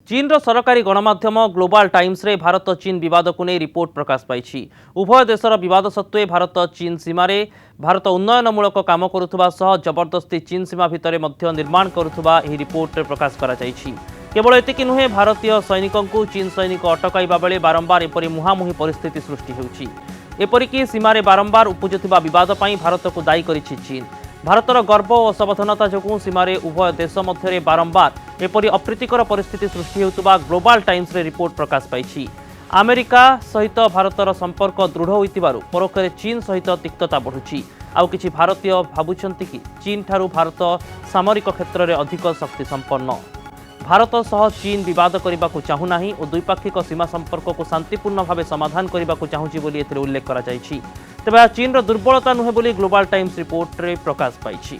चीन सरकारी गणमाध्यम global times रे भारत चीन विवाद को नहीं रिपोर्ट प्रकाश पाई। उभय देशर विवाद सत्वे भारत चीन सीमार भारत उन्नयनमूलक काम करुवा सह जबरदस्ती चीन सीमा भितर निर्माण करुवा रिपोर्ट प्रकाश करा जायछि। केवल एतिक नुहे भारतीय सैनिकों को चीन सैनिक अटकाइबा बेले बारंबार एपरी मुहांमुही परिस्थिति सृष्टि होउछि। एपरिकी सीमार बारंबार उपजुवा विवाद पर भारत को दायी करिछि चीन। भारतर गर्व और असावधानता जो सीमार उभय देश मध्य बारंबार एपरी अप्रीतिकर परिस्थिति सृष्टि होता ग्लोबल टाइम्स रे रिपोर्ट प्रकाश पाई। अमेरिका सहित भारतर संपर्क दृढ़ होइतिबारु परोक्षरे चीन सहित तिक्तता बढ़ुछि। आउ किछि भारतीय भाबुछन्ति कि चीन ठारू भारत सामरिक क्षेत्र में अधिक शक्ति संपन्न। भारत सह चीन विवाद करने को चाहूना और द्विपाक्षिक सीमा संपर्क को शांतिपूर्ण भाव समाधान करने को चाहूँगी बोली एथिरे उल्लेख करा जायछि। तेबे चीन दुर्बलता नुहे बोली ग्लोबल टाइम्स रिपोर्ट रे प्रकाश पाई।